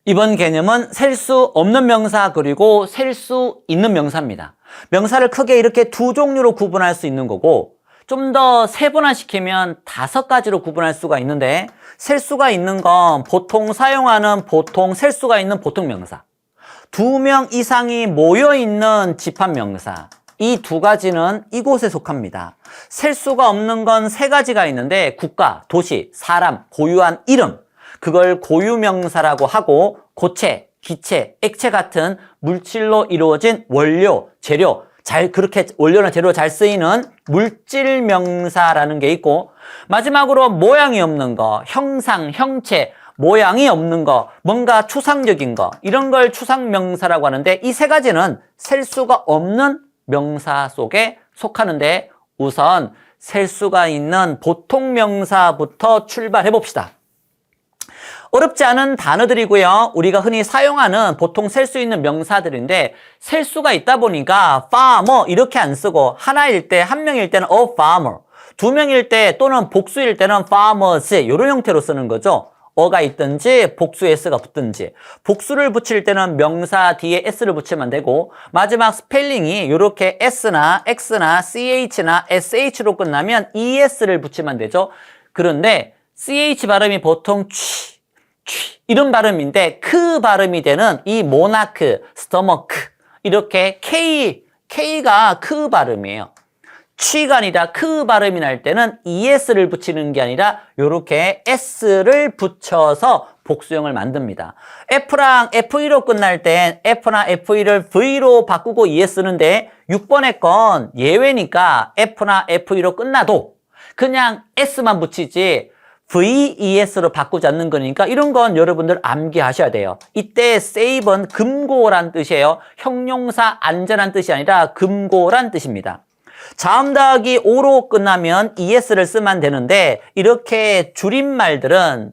이번 개념은 셀 수 없는 명사 그리고 셀 수 있는 명사입니다. 명사를 크게 이렇게 두 종류로 구분할 수 있는 거고 좀 더 세분화시키면 5가지로 구분할 수가 있는데 셀 수가 있는 건 보통 사용하는 보통 셀 수가 있는 보통 명사 2명 이상이 모여있는 집합명사 이 2가지는 이곳에 속합니다. 셀 수가 없는 건 3가지가 있는데 국가, 도시, 사람, 고유한 이름 그걸 고유명사라고 하고 고체, 기체, 액체 같은 물질로 이루어진 원료, 재료 그렇게 원료나 재료 잘 쓰이는 물질 명사라는 게 있고 마지막으로 모양이 없는 거, 형상, 형체, 모양이 없는 거, 뭔가 추상적인 거 이런 걸 추상명사라고 하는데 이 3가지는 셀 수가 없는 명사 속에 속하는데 우선 셀 수가 있는 보통 명사부터 출발해 봅시다. 어렵지 않은 단어들이고요. 우리가 흔히 사용하는 보통 셀 수 있는 명사들인데 셀 수가 있다 보니까 farmer 이렇게 안 쓰고 하나일 때, 한 명일 때는 a farmer, 2명일 때 또는 복수일 때는 farmers 이런 형태로 쓰는 거죠. 어가 있든지 복수에 s가 붙든지 복수를 붙일 때는 명사 뒤에 s를 붙이면 되고 마지막 스펠링이 이렇게 s나 x나 ch나 sh로 끝나면 es를 붙이면 되죠. 그런데 ch 발음이 보통 취 이런 발음인데 크 발음이 되는 이 모나크, 스토머크 이렇게 K가 크 발음이에요. 취가 아니라 크 발음이 날 때는 es를 붙이는 게 아니라 이렇게 s를 붙여서 복수형을 만듭니다. F랑 F2로 끝날 땐 F나 F2를 V로 바꾸고 es 쓰는데 6번의 건 예외니까 F나 F2로 끝나도 그냥 s만 붙이지 VES로 바꾸지 않는 거니까 이런 건 여러분들 암기하셔야 돼요. 이때 save은 금고란 뜻이에요. 형용사 안전한 뜻이 아니라 금고란 뜻입니다. 자음 더하기 5로 끝나면 ES를 쓰면 되는데 이렇게 줄임말들은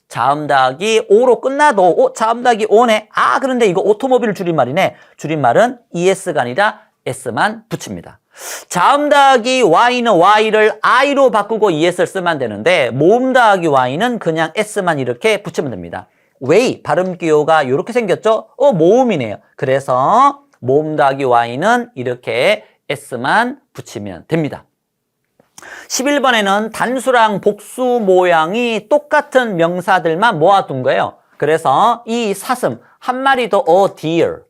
자음 더하기 5로 끝나도 자음 더하기 5네. 그런데 이거 오토모빌 줄임말이네. 줄임말은 ES가 아니라 S만 붙입니다. 자음 더하기 Y는 Y를 I로 바꾸고 ES를 쓰면 되는데 모음 더하기 Y는 그냥 S만 이렇게 붙이면 됩니다. way 발음 기호가 이렇게 생겼죠? 모음이네요. 그래서 모음 더하기 Y는 이렇게 S만 붙이면 됩니다. 11번에는 단수랑 복수 모양이 똑같은 명사들만 모아둔 거예요. 그래서 이 사슴 한 마리도 a deer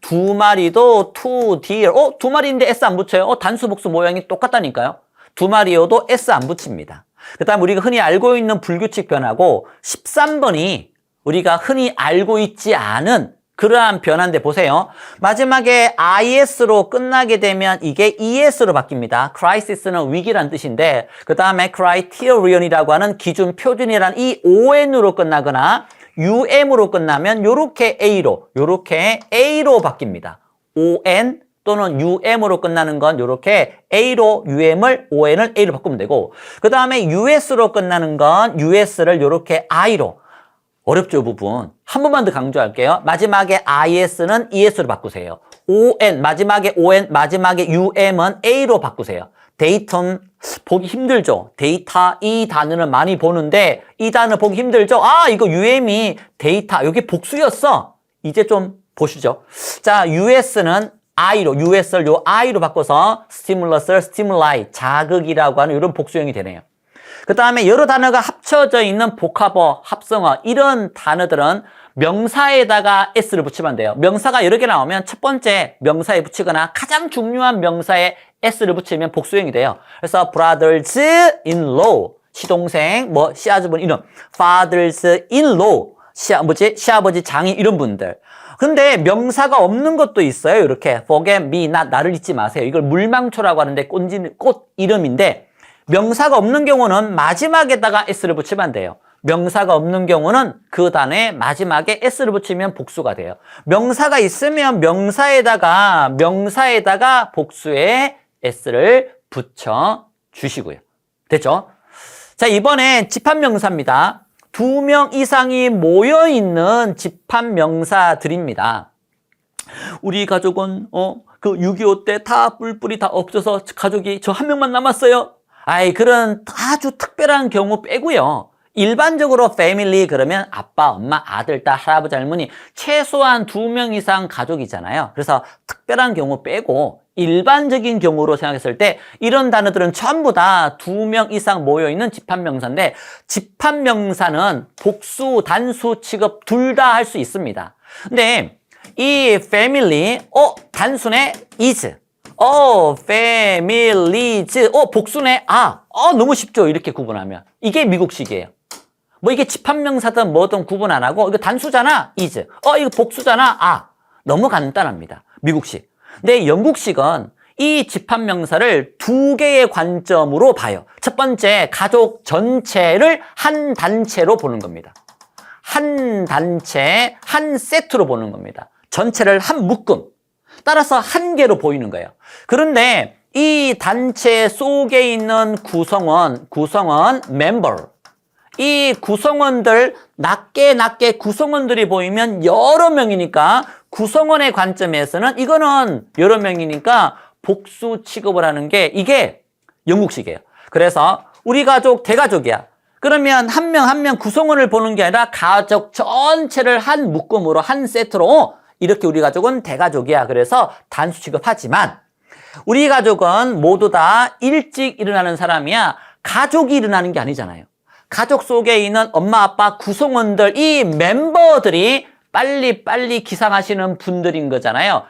2마리도 two deer 2마리인데 S 안 붙여요? 단수 복수 모양이 똑같다니까요. 2마리여도 S 안 붙입니다. 그 다음 우리가 흔히 알고 있는 불규칙 변화고 13번이 우리가 흔히 알고 있지 않은 그러한 변화인데 보세요. 마지막에 IS로 끝나게 되면 이게 ES로 바뀝니다. crisis는 위기란 뜻인데 그 다음에 criterion이라고 하는 기준 표준이란 이 ON으로 끝나거나 UM으로 끝나면 요렇게 A로 바뀝니다. ON 또는 UM으로 끝나는 건 요렇게 A로 UM을 ON을 A로 바꾸면 되고 그 다음에 US로 끝나는 건 US를 요렇게 I로 어렵죠 부분. 한 번만 더 강조할게요. 마지막에 IS는 ES로 바꾸세요. ON 마지막에 UM은 A로 바꾸세요. 데이터 보기 힘들죠. 데이터 이 단어는 많이 보는데 이 단어 보기 힘들죠. 이거 UM이 데이터 여기 복수였어. 이제 좀 보시죠. 자, US는 US를 요 I로 바꿔서 스티뮬러스를 stimuli 자극이라고 하는 이런 복수형이 되네요. 그 다음에 여러 단어가 합쳐져 있는 복합어, 합성어 이런 단어들은 명사에다가 s를 붙이면 돼요. 명사가 여러 개 나오면 첫 번째 명사에 붙이거나 가장 중요한 명사에 s를 붙이면 복수형이 돼요. 그래서 brothers-in-law 시동생, 시아주분 이름, fathers-in-law 시아버지 장인 이런 분들. 근데 명사가 없는 것도 있어요. 이렇게 forget me, 나를 잊지 마세요. 이걸 물망초라고 하는데 꽃 이름인데 명사가 없는 경우는 마지막에다가 s를 붙이면 돼요. 명사가 없는 경우는 그 단어에 마지막에 s를 붙이면 복수가 돼요. 명사가 있으면 명사에다가 복수에 s를 붙여 주시고요. 됐죠? 자, 이번에 집합명사입니다. 2명 이상이 모여있는 집합명사들입니다. 우리 가족은 그 6.25 때 다 뿔뿔이 다 없어서 가족이 저 한 명만 남았어요. 그런 아주 특별한 경우 빼고요. 일반적으로 family 그러면 아빠, 엄마, 아들, 딸, 할아버지, 할머니 최소한 2명 이상 가족이잖아요. 그래서 특별한 경우 빼고 일반적인 경우로 생각했을 때 이런 단어들은 전부 다 2명 이상 모여있는 집합명사인데 집합명사는 복수, 단수 취급 둘 다 할 수 있습니다. 근데 이 family, 단수네 is, families, 복수네 너무 쉽죠. 이렇게 구분하면. 이게 미국식이에요. 뭐 이게 집합명사든 뭐든 구분 안 하고 이거 단수잖아, is. 이거 복수잖아, 너무 간단합니다. 미국식. 근데 영국식은 이 집합명사를 2개의 관점으로 봐요. 첫 번째, 가족 전체를 한 단체로 보는 겁니다. 한 단체, 한 세트로 보는 겁니다. 전체를 한 묶음. 따라서 한 개로 보이는 거예요. 그런데 이 단체 속에 있는 구성원, member. 이 구성원들, 낮게 구성원들이 보이면 여러 명이니까 구성원의 관점에서는 이거는 여러 명이니까 복수 취급을 하는 게 이게 영국식이에요. 그래서 우리 가족 대가족이야. 그러면 한 명 구성원을 보는 게 아니라 가족 전체를 한 묶음으로 한 세트로 이렇게 우리 가족은 대가족이야. 그래서 단수 취급하지만 우리 가족은 모두 다 일찍 일어나는 사람이야. 가족이 일어나는 게 아니잖아요. 가족 속에 있는 엄마, 아빠, 구성원들, 이 멤버들이 빨리 기상하시는 분들인 거잖아요.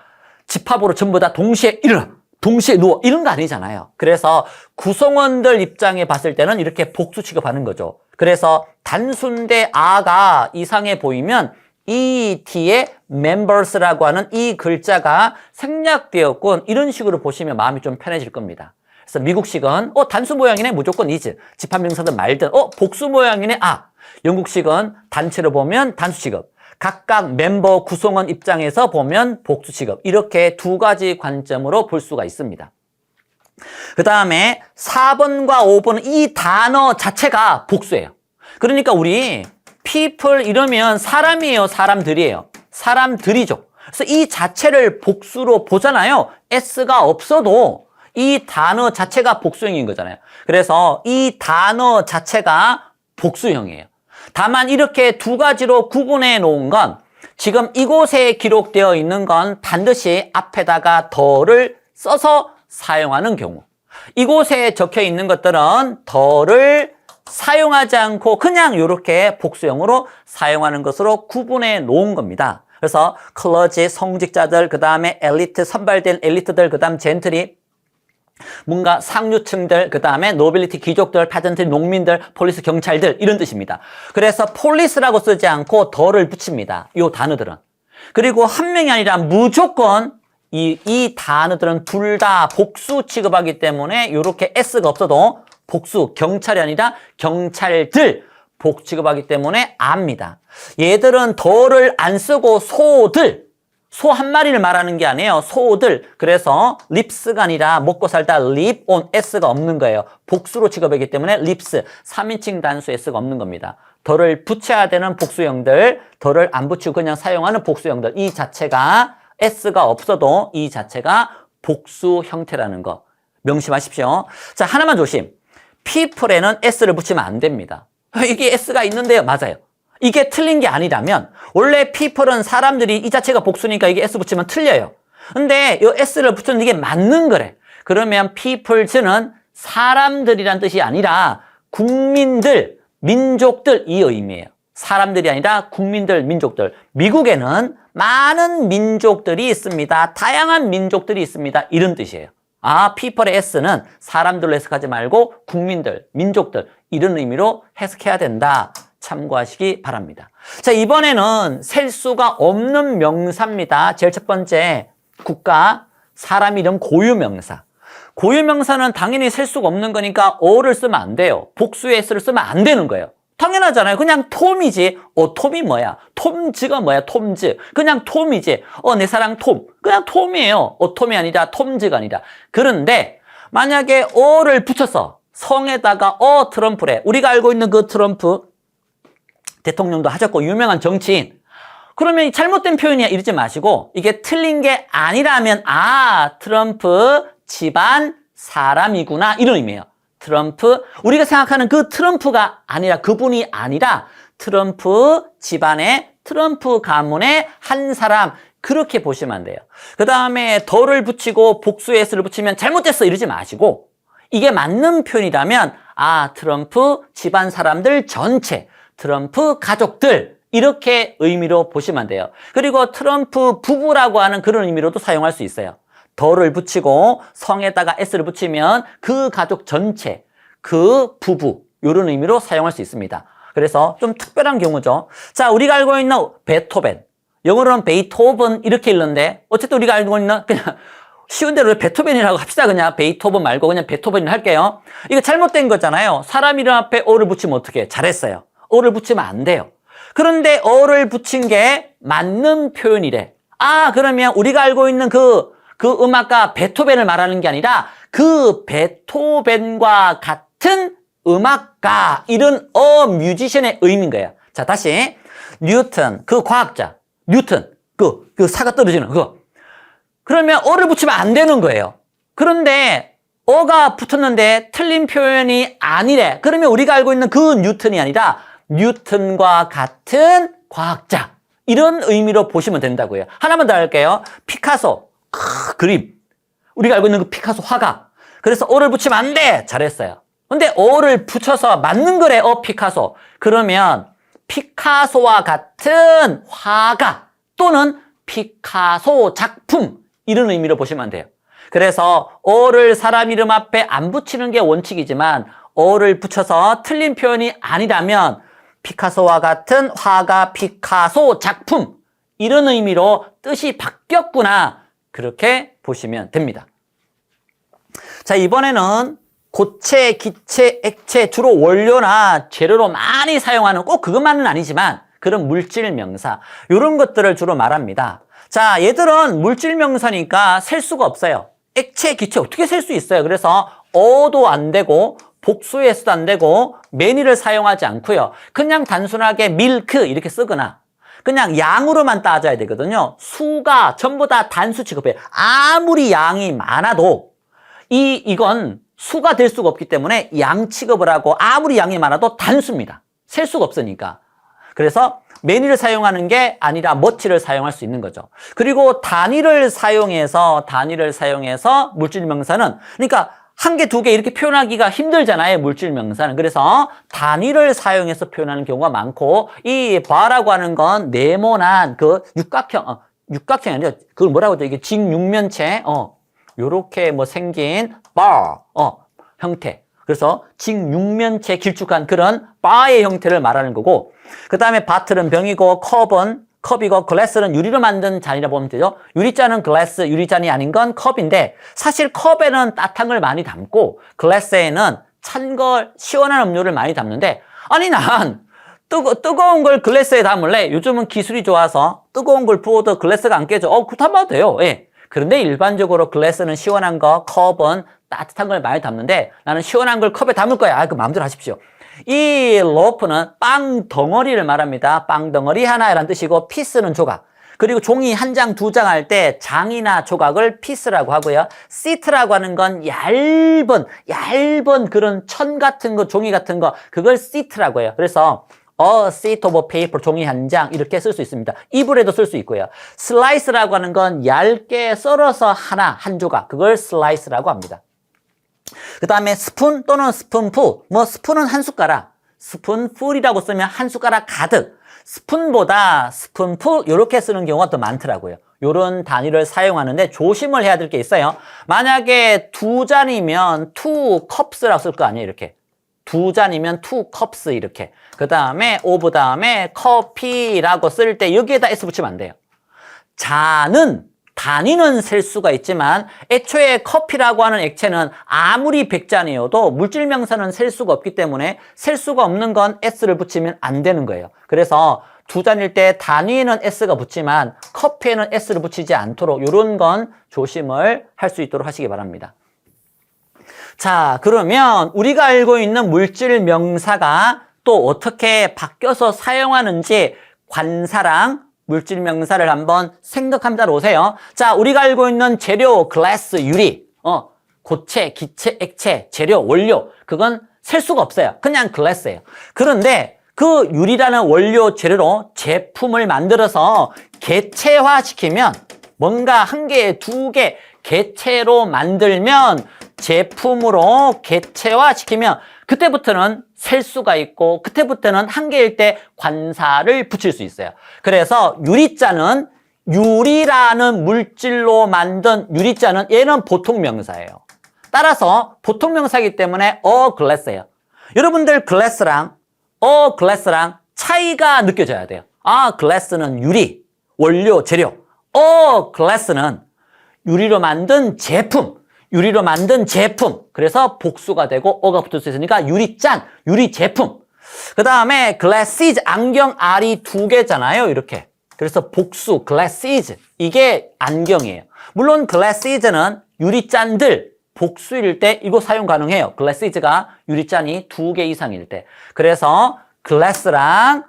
집합으로 전부 다 동시에 일어나, 동시에 누워 이런 거 아니잖아요. 그래서 구성원들 입장에 봤을 때는 이렇게 복수 취급하는 거죠. 그래서 단수인데 아가 이상해 보이면 이 뒤에 members라고 하는 이 글자가 생략되었군. 이런 식으로 보시면 마음이 좀 편해질 겁니다. 그래서 미국식은 단수 모양이네 무조건 is. 집합명사든 말든 복수 모양이네 영국식은 단체로 보면 단수 취급. 각각 멤버 구성원 입장에서 보면 복수 취급. 이렇게 2가지 관점으로 볼 수가 있습니다. 그 다음에 4번과 5번은 이 단어 자체가 복수예요. 그러니까 우리 people 이러면 사람이에요, 사람들이에요. 사람들이죠. 그래서 이 자체를 복수로 보잖아요. s가 없어도 이 단어 자체가 복수형인 거잖아요. 그래서 이 단어 자체가 복수형이에요. 다만 이렇게 2가지로 구분해 놓은 건 지금 이곳에 기록되어 있는 건 반드시 앞에다가 더를 써서 사용하는 경우. 이곳에 적혀 있는 것들은 더를 사용하지 않고 그냥 이렇게 복수형으로 사용하는 것으로 구분해 놓은 겁니다. 그래서 클러지, 성직자들, 그 다음에 엘리트, 선발된 엘리트들, 그 다음 젠틀이, 뭔가 상류층들, 그 다음에 노빌리티, 귀족들, 파전트, 농민들, 폴리스, 경찰들 이런 뜻입니다. 그래서 폴리스라고 쓰지 않고 더를 붙입니다. 이 단어들은. 그리고 한 명이 아니라 무조건 이 단어들은 둘 다 복수 취급하기 때문에 이렇게 s가 없어도 복수, 경찰이 아니라 경찰들 복 취급하기 때문에 압니다. 얘들은 더를 안 쓰고 소들, 소 한 마리를 말하는 게 아니에요. 소들. 그래서 립스가 아니라 먹고 살다 립 on s가 없는 거예요. 복수로 취급하기 때문에 립스, 3인칭 단수 s가 없는 겁니다. 더를 붙여야 되는 복수형들, 더를 안 붙이고 그냥 사용하는 복수형들. 이 자체가 s가 없어도 이 자체가 복수 형태라는 거 명심하십시오. 자, 하나만 조심. people에는 s를 붙이면 안 됩니다. 이게 s가 있는데요. 맞아요. 이게 틀린 게 아니라면 원래 people은 사람들이 이 자체가 복수니까 이게 s 붙이면 틀려요. 근데 이 s를 붙이는 이게 맞는 거래. 그러면 peoples는 사람들이란 뜻이 아니라 국민들, 민족들 이 의미예요. 사람들이 아니라 국민들, 민족들. 미국에는 많은 민족들이 있습니다. 다양한 민족들이 있습니다. 이런 뜻이에요. people의 s는 사람들로 해석하지 말고 국민들, 민족들 이런 의미로 해석해야 된다. 참고하시기 바랍니다. 자, 이번에는 셀 수가 없는 명사입니다. 제일 첫 번째, 국가, 사람 이름 고유명사. 고유명사는 당연히 셀 수가 없는 거니까 어를 쓰면 안 돼요. 복수의 s를 쓰면 안 되는 거예요. 당연하잖아요. 그냥 톰이지. 톰이 뭐야? 톰즈가 뭐야? 톰즈. 그냥 톰이지. 내 사랑 톰. 그냥 톰이에요. 톰이 아니라 톰즈가 아니라. 그런데 만약에 어를 붙여서 성에다가 트럼프래. 우리가 알고 있는 그 트럼프 대통령도 하셨고 유명한 정치인. 그러면 잘못된 표현이야 이러지 마시고 이게 틀린 게 아니라면 트럼프 집안 사람이구나 이런 의미예요. 트럼프. 우리가 생각하는 그 트럼프가 아니라, 그분이 아니라 트럼프 집안의 트럼프 가문의 한 사람, 그렇게 보시면 안 돼요. 그 다음에 더를 붙이고 복수의 s를 붙이면 잘못됐어 이러지 마시고, 이게 맞는 표현이라면 트럼프 집안 사람들 전체, 트럼프 가족들, 이렇게 의미로 보시면 돼요. 그리고 트럼프 부부라고 하는 그런 의미로도 사용할 수 있어요. 더를 붙이고 성에다가 s를 붙이면 그 가족 전체, 그 부부, 이런 의미로 사용할 수 있습니다. 그래서 좀 특별한 경우죠. 자, 우리가 알고 있는 베토벤, 영어로는 베이토벤 이렇게 읽는데, 어쨌든 우리가 알고 있는, 그냥 쉬운 대로 베토벤이라고 합시다. 그냥 베이토벤 말고 그냥 베토벤을 할게요. 이거 잘못된 거잖아요. 사람 이름 앞에 어를 붙이면 어떻게? 잘했어요. 어를 붙이면 안 돼요. 그런데 어를 붙인 게 맞는 표현이래. 그러면 우리가 알고 있는 그 음악가 베토벤을 말하는 게 아니라 그 베토벤과 같은 음악가, 이런 뮤지션의 의미인 거예요. 자, 다시. 뉴턴, 그 과학자. 뉴턴, 그 사가 떨어지는 그거. 그러면 어를 붙이면 안 되는 거예요. 그런데 어가 붙었는데 틀린 표현이 아니래. 그러면 우리가 알고 있는 그 뉴턴이 아니라 뉴턴과 같은 과학자, 이런 의미로 보시면 된다고요. 하나만 더 할게요. 피카소, 그림. 우리가 알고 있는 그 피카소 화가. 그래서 어를 붙이면 안 돼. 잘했어요. 근데 어를 붙여서 맞는 거래. 피카소. 그러면 피카소와 같은 화가 또는 피카소 작품, 이런 의미로 보시면 돼요. 그래서 어를 사람 이름 앞에 안 붙이는 게 원칙이지만 어를 붙여서 틀린 표현이 아니라면 피카소와 같은 화가 피카소 작품, 이런 의미로 뜻이 바뀌었구나, 그렇게 보시면 됩니다. 자, 이번에는 고체, 기체, 액체, 주로 원료나 재료로 많이 사용하는, 꼭 그것만은 아니지만 그런 물질 명사, 이런 것들을 주로 말합니다. 자, 얘들은 물질 명사니까 셀 수가 없어요. 액체, 기체 어떻게 셀 수 있어요? 그래서 어도 안 되고 복수의 s도 안 되고 many를 사용하지 않고요. 그냥 단순하게 milk 이렇게 쓰거나 그냥 양으로만 따져야 되거든요. 수가 전부 다 단수 취급해요. 아무리 양이 많아도 이건 수가 될 수가 없기 때문에 양 취급을 하고, 아무리 양이 많아도 단수입니다. 셀 수가 없으니까. 그래서 many를 사용하는 게 아니라 much를 사용할 수 있는 거죠. 그리고 단위를 사용해서 물질 명사는, 그러니까 한 개, 두 개 이렇게 표현하기가 힘들잖아요, 물질 명사는. 그래서 단위를 사용해서 표현하는 경우가 많고, 이 바라고 하는 건 네모난 그 육각형이 아니라 그걸 뭐라고 하죠? 이게 직육면체, 요렇게 생긴 바, 형태. 그래서 직육면체 길쭉한 그런 바의 형태를 말하는 거고, 그 다음에 바틀은 병이고, 컵이고, 글래스는 유리로 만든 잔이라 보면 되죠. 유리잔은 글래스, 유리잔이 아닌 건 컵인데, 사실 컵에는 따뜻한 걸 많이 담고 글래스에는 찬 걸, 시원한 음료를 많이 담는데, 아니 난 뜨거운 걸 글래스에 담을래. 요즘은 기술이 좋아서 뜨거운 걸 부어도 글래스가 안 깨져. 그거 담아도 돼요. 예. 그런데 일반적으로 글래스는 시원한 거, 컵은 따뜻한 걸 많이 담는데, 나는 시원한 걸 컵에 담을 거야. 그 마음대로 하십시오. 이 로프는 빵 덩어리를 말합니다. 빵 덩어리 하나라는 뜻이고, 피스는 조각. 그리고 종이 한 장, 두 장 할 때 장이나 조각을 피스라고 하고요. 시트라고 하는 건 얇은 그런 천 같은 거, 종이 같은 거, 그걸 시트라고 해요. 그래서 a sheet of paper, 종이 한 장, 이렇게 쓸 수 있습니다. 이불에도 쓸 수 있고요. slice라고 하는 건 얇게 썰어서 한 조각, 그걸 slice라고 합니다. 그 다음에 스푼 또는 스푼풀, 스푼은 한 숟가락, 스푼풀이라고 쓰면 한 숟가락 가득, 스푼보다 스푼풀 이렇게 쓰는 경우가 더 많더라고요. 이런 단위를 사용하는데 조심을 해야 될 게 있어요. 만약에 두 잔이면 two cups라고 쓸 거 아니에요, 이렇게. 두 잔이면 two cups 이렇게. 그 다음에 of 다음에 커피라고 쓸 때 여기에다 s 붙이면 안 돼요. 단위는 셀 수가 있지만 애초에 커피라고 하는 액체는 아무리 100잔이어도 물질 명사는 셀 수가 없기 때문에 셀 수가 없는 건 s를 붙이면 안 되는 거예요. 그래서 두 잔일 때 단위에는 s가 붙지만 커피에는 s를 붙이지 않도록, 이런 건 조심을 할 수 있도록 하시기 바랍니다. 자, 그러면 우리가 알고 있는 물질 명사가 또 어떻게 바뀌어서 사용하는지 관사랑 물질 명사를 한번 생각하며 따라오세요. 자, 우리가 알고 있는 재료, 글래스, 유리. 고체, 기체, 액체, 재료, 원료 그건 셀 수가 없어요. 그냥 글래스예요. 그런데 그 유리라는 원료 재료로 제품을 만들어서 개체화시키면 뭔가 한 개, 두 개 개체로 만들면 제품으로 개체화시키면 그때부터는 셀 수가 있고 그때부터는 한 개일 때 관사를 붙일 수 있어요. 그래서 유리잔은 유리라는 물질로 만든 유리잔은 얘는 보통 명사예요. 따라서 보통 명사이기 때문에 glass예요. 여러분들 glass랑 차이가 느껴져야 돼요. glass는 유리, 원료, 재료. glass는 유리로 만든 제품. 유리로 만든 제품. 그래서 복수가 되고 어가 붙을 수 있으니까 유리잔, 유리 제품. 그 다음에 glasses, 안경 알이 두 개잖아요. 이렇게. 그래서 복수, glasses. 이게 안경이에요. 물론 glasses는 유리잔들 복수일 때 이거 사용 가능해요. glasses가 유리잔이 두 개 이상일 때. 그래서 glass랑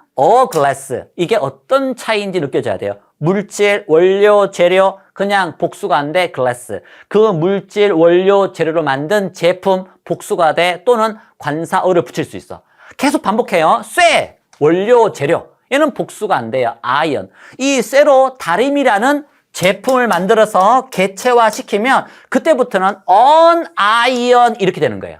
glass. 이게 어떤 차이인지 느껴져야 돼요. 물질, 원료, 재료 그냥 복수가 안 돼, glass. 그 물질, 원료, 재료로 만든 제품 복수가 돼 또는 관사어를 붙일 수 있어. 계속 반복해요. 쇠, 원료, 재료. 얘는 복수가 안 돼요. iron. 이 쇠로 다림이라는 제품을 만들어서 개체화시키면 그때부터는 on iron 이렇게 되는 거예요.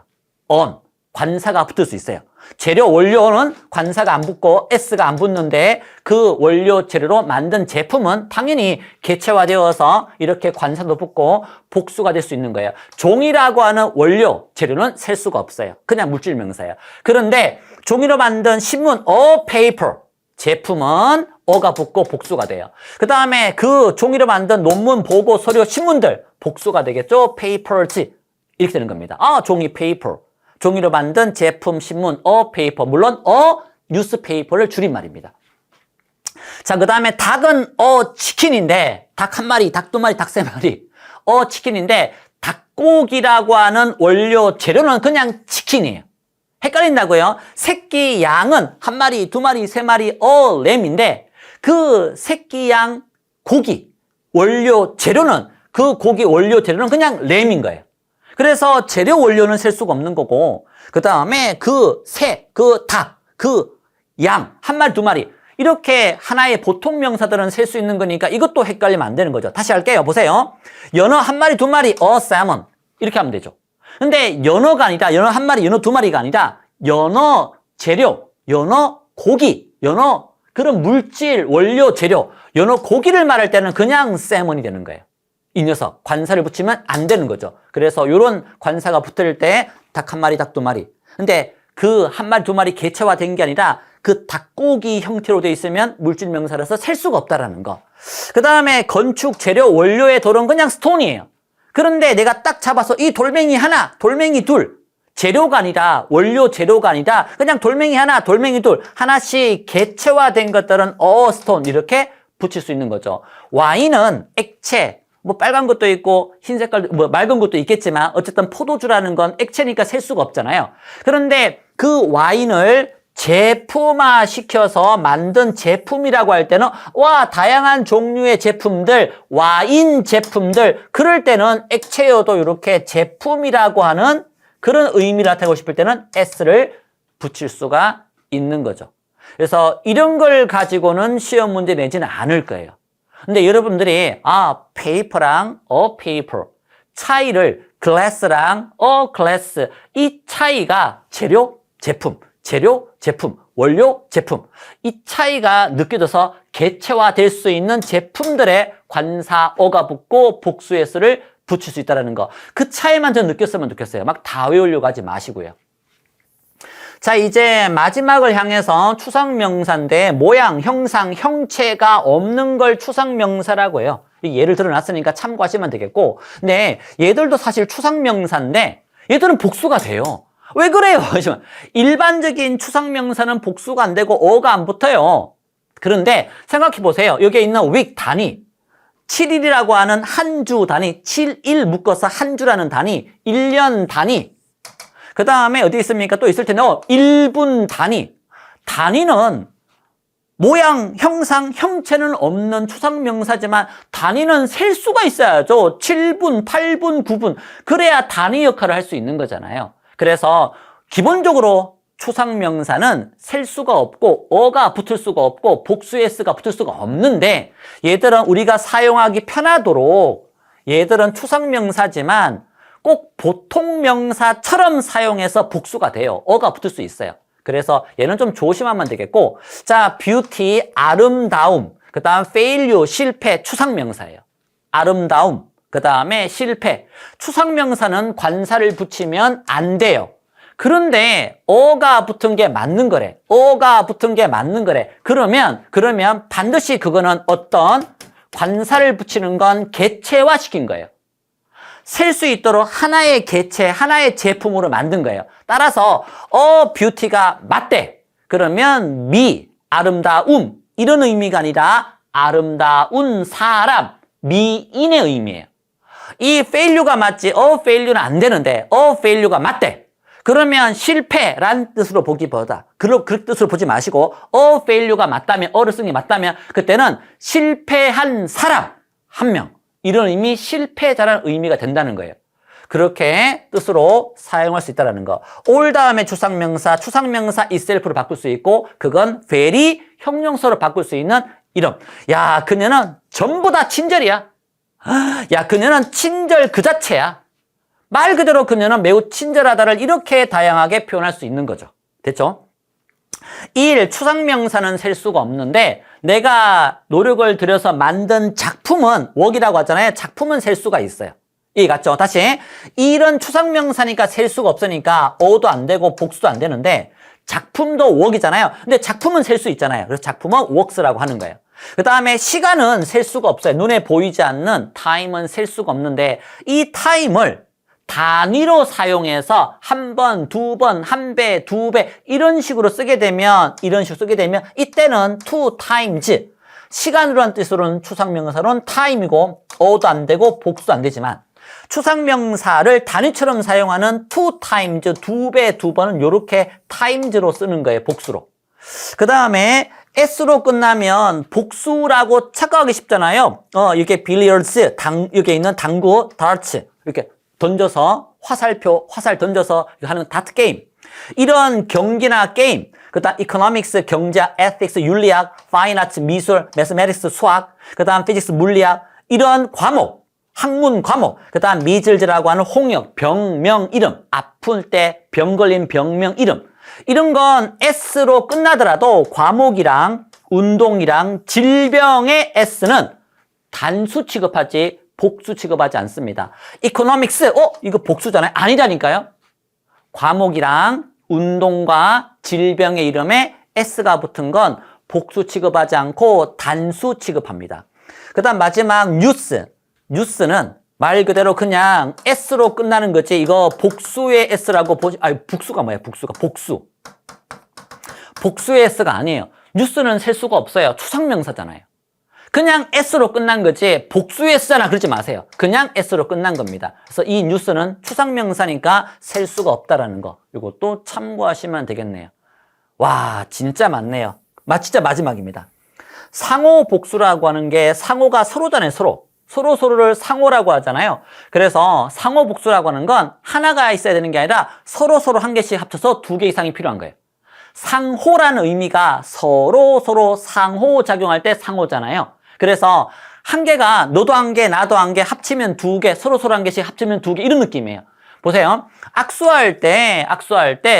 on. 관사가 붙을 수 있어요. 재료, 원료는 관사가 안 붙고 S가 안 붙는데 그 원료, 재료로 만든 제품은 당연히 개체화되어서 이렇게 관사도 붙고 복수가 될 수 있는 거예요. 종이라고 하는 원료, 재료는 셀 수가 없어요. 그냥 물질 명사예요. 그런데 종이로 만든 신문, paper. 제품은 어가 붙고 복수가 돼요. 그 다음에 그 종이로 만든 논문, 보고, 서류, 신문들 복수가 되겠죠. papers 이렇게 되는 겁니다. 종이 paper. 종이로 만든 제품, 신문, paper. 물론 newspaper를 줄임말입니다. 자, 그 다음에 닭은 치킨인데 닭 한 마리, 닭 두 마리, 닭 세 마리. 치킨인데 닭고기라고 하는 원료 재료는 그냥 치킨이에요. 헷갈린다고요? 새끼 양은 한 마리, 두 마리, 세 마리, 램인데 그 새끼 양 고기, 원료 재료는 그 고기 원료 재료는 그냥 램인 거예요. 그래서 재료 원료는 셀 수가 없는 거고 그 다음에 그 새, 그 닭, 그 양, 한 마리, 두 마리 이렇게 하나의 보통 명사들은 셀 수 있는 거니까 이것도 헷갈리면 안 되는 거죠. 다시 할게요. 보세요. 연어 한 마리, 두 마리, salmon 이렇게 하면 되죠. 근데 연어가 아니라 연어 한 마리, 연어 두 마리가 아니라 연어 재료, 연어 고기, 연어 그런 물질, 원료, 재료, 연어 고기를 말할 때는 그냥 salmon이 되는 거예요. 이 녀석 관사를 붙이면 안 되는 거죠. 그래서 이런 관사가 붙을 때 닭 한 마리, 닭 두 마리. 근데 그 한 마리, 두 마리 개체화된 게 아니라 그 닭고기 형태로 돼 있으면 물질 명사라서 셀 수가 없다라는 거. 그 다음에 건축 재료 원료의 돌은 그냥 스톤이에요. 그런데 내가 딱 잡아서 이 돌멩이 하나, 돌멩이 둘. 재료가 아니라 원료 재료가 아니라 그냥 돌멩이 하나, 돌멩이 둘 하나씩 개체화된 것들은 스톤 이렇게 붙일 수 있는 거죠. 와인은 액체. 빨간 것도 있고 흰 색깔 맑은 것도 있겠지만 어쨌든 포도주라는 건 액체니까 셀 수가 없잖아요. 그런데 그 와인을 제품화 시켜서 만든 제품이라고 할 때는 다양한 종류의 제품들, 와인 제품들 그럴 때는 액체여도 이렇게 제품이라고 하는 그런 의미를 나타내고 싶을 때는 s를 붙일 수가 있는 거죠. 그래서 이런 걸 가지고는 시험 문제 내지는 않을 거예요. 근데 여러분들이 paper랑 paper 차이를 glass랑 glass 이 차이가 재료, 제품, 재료, 제품, 원료, 제품 이 차이가 느껴져서 개체화될 수 있는 제품들의 관사 어가 붙고 복수의 수를 붙일 수 있다는 거. 그 차이만 좀 느꼈으면 좋겠어요. 막 다 외우려고 하지 마시고요. 자, 이제 마지막을 향해서 추상명사인데 모양, 형상, 형체가 없는 걸 추상명사라고 해요. 예를 들어놨으니까 참고하시면 되겠고 근데 얘들도 사실 추상명사인데 얘들은 복수가 돼요. 왜 그래요? 일반적인 추상명사는 복수가 안 되고 어가 안 붙어요. 그런데 생각해 보세요. 여기에 있는 week 단위 7일이라고 하는 한 주 단위 7일 묶어서 한 주라는 단위 1년 단위 그 다음에 어디 있습니까? 또 있을 텐데 1분 단위 단위는 모양, 형상, 형체는 없는 추상명사지만 단위는 셀 수가 있어야죠. 7분, 8분, 9분. 그래야 단위 역할을 할 수 있는 거잖아요. 그래서 기본적으로 추상명사는 셀 수가 없고 어가 붙을 수가 없고 복수의 s가 붙을 수가 없는데 얘들은 우리가 사용하기 편하도록 얘들은 추상명사지만 꼭 보통명사처럼 사용해서 복수가 돼요. 어가 붙을 수 있어요. 그래서 얘는 좀 조심하면 되겠고, 자, beauty, 아름다움, 그 다음 failure, 실패, 추상명사예요. 아름다움, 그 다음에 실패. 추상명사는 관사를 붙이면 안 돼요. 그런데 어가 붙은 게 맞는 거래. 어가 붙은 게 맞는 거래. 그러면 반드시 그거는 어떤 관사를 붙이는 건 개체화 시킨 거예요. 셀 수 있도록 하나의 개체, 하나의 제품으로 만든 거예요. 따라서 뷰티가 맞대. 그러면 아름다움 이런 의미가 아니라 아름다운 사람, 미인의 의미예요. 이 failure가 맞지 failure는 안 되는데 failure가 맞대. 그러면 실패란 뜻으로 보기보다 그런 뜻으로 보지 마시고 failure가 맞다면 어를 쓴 게 맞다면 그때는 실패한 사람 한 명. 이런 의미, 실패자라는 의미가 된다는 거예요. 그렇게 뜻으로 사용할 수 있다는 거. 올 다음에 추상명사 itself로 바꿀 수 있고 그건 very 형용사로 바꿀 수 있는 이름. 야, 그녀는 전부 다 친절이야. 야, 그녀는 친절 그 자체야. 말 그대로 그녀는 매우 친절하다를 이렇게 다양하게 표현할 수 있는 거죠. 됐죠? 1. 추상명사는 셀 수가 없는데 내가 노력을 들여서 만든 작품은 웍이라고 하잖아요. 작품은 셀 수가 있어요. 이해 갔죠? 다시 이런 추상명사니까 셀 수가 없으니까 어도 안 되고 복수도 안 되는데 작품도 웍이잖아요. 근데 작품은 셀 수 있잖아요. 그래서 작품은 works라고 하는 거예요. 그 다음에 시간은 셀 수가 없어요. 눈에 보이지 않는 time은 셀 수가 없는데 이 time을 단위로 사용해서 한 번, 두 번, 한 배, 두 배 이런 식으로 쓰게 되면 이때는 two times 시간으로 한 뜻으로는 추상명사로는 time이고 어도 안 되고 복수도 안 되지만 추상명사를 단위처럼 사용하는 two times 두 배, 두 번은 이렇게 times로 쓰는 거예요. 복수로. 그 다음에 s로 끝나면 복수라고 착각하기 쉽잖아요. 이렇게 billiards 여기에 있는 당구 darts 이렇게 던져서 화살 던져서 하는 다트 게임. 이런 경기나 게임, 그다음 economics 경제학, ethics 윤리학, fine arts 미술, mathematics 수학, 그다음 physics 물리학 이런 과목, 학문 과목, 그다음 미즐즈라고 하는 홍역, 병명 이름, 아플 때 병 걸린 병명 이름. 이런 건 s로 끝나더라도 과목이랑 운동이랑 질병의 s는 단수 취급하지 복수 취급하지 않습니다. economics, 이거 복수잖아요. 아니라니까요. 과목이랑 운동과 질병의 이름에 s가 붙은 건 복수 취급하지 않고 단수 취급합니다. 그 다음 마지막 뉴스는 말 그대로 그냥 s로 끝나는 거지 이거 복수의 s라고 보지, 복수가 뭐야? 복수의 s가 아니에요. 뉴스는 셀 수가 없어요. 추상명사잖아요. 그냥 s로 끝난 거지 복수의 s잖아 그러지 마세요. 그냥 s로 끝난 겁니다. 그래서 이 뉴스는 추상명사니까 셀 수가 없다라는 거 이것도 참고하시면 되겠네요. 와 진짜 많네요. 진짜 마지막입니다. 상호 복수라고 하는 게 상호가 서로잖아요. 서로를 상호라고 하잖아요. 그래서 상호 복수라고 하는 건 하나가 있어야 되는 게 아니라 서로 한 개씩 합쳐서 두 개 이상이 필요한 거예요. 상호라는 의미가 서로 상호작용할 때 상호잖아요. 그래서 한 개가 너도 한 개, 나도 한 개 합치면 두 개, 서로 한 개씩 합치면 두 개 이런 느낌이에요. 보세요. 악수할 때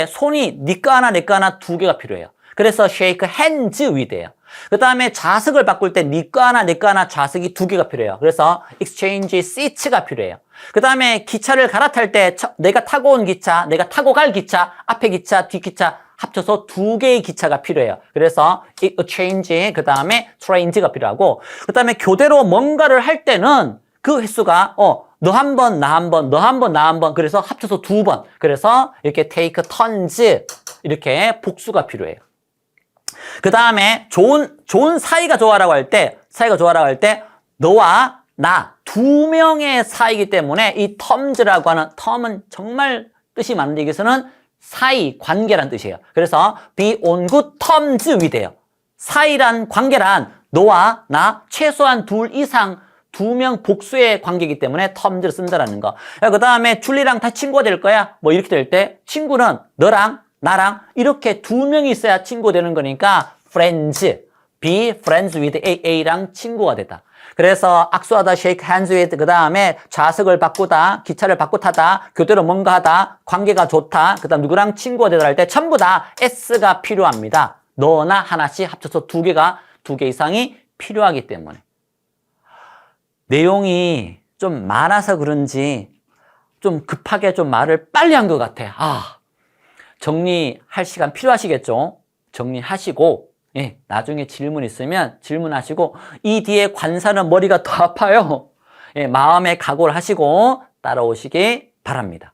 손이 네 거 하나, 내 거 하나 두 개가 필요해요. 그래서 shake hands with예요. 그 다음에 좌석을 바꿀 때 네 거 하나, 내 거 하나 좌석이 두 개가 필요해요. 그래서 exchange seats가 필요해요. 그 다음에 기차를 갈아탈 때 내가 타고 온 기차, 내가 타고 갈 기차, 앞에 기차, 뒤 기차 합쳐서 두 개의 기차가 필요해요. 그래서 change 그 다음에 trains가 필요하고 그 다음에 교대로 뭔가를 할 때는 그 횟수가 너 한 번, 나 한 번, 너 한 번, 나 한 번 그래서 합쳐서 두 번 그래서 이렇게 take turns 이렇게 복수가 필요해요. 그 다음에 좋은 사이가 좋아라고 할 때 너와 나 두 명의 사이이기 때문에 이 terms라고 하는 term은 정말 뜻이 많은데 여기서는 사이, 관계란 뜻이에요. 그래서 be on good terms with예요. 사이란 관계란 너와 나 최소한 둘 이상 2명 복수의 관계이기 때문에 terms를 쓴다라는 거. 그 다음에 줄리랑 다 친구가 될 거야. 뭐 이렇게 될 때 친구는 너랑 나랑 이렇게 2명이 있어야 친구가 되는 거니까 friends, be friends with A랑 친구가 되다. 그래서 악수하다, shake hands with, 그 다음에 좌석을 바꾸다, 기차를 바꾸 타다, 교대로 뭔가 하다, 관계가 좋다, 그 다음 누구랑 친구가 되다 할 때 전부 다 S가 필요합니다. 너나 하나씩 합쳐서 2개 이상이 필요하기 때문에. 내용이 좀 많아서 그런지 좀 급하게 좀 말을 빨리 한 것 같아. 정리할 시간 필요하시겠죠? 정리하시고, 예, 나중에 질문 있으면 질문하시고, 이 뒤에 관사는 머리가 더 아파요. 예, 마음의 각오를 하시고 따라오시기 바랍니다.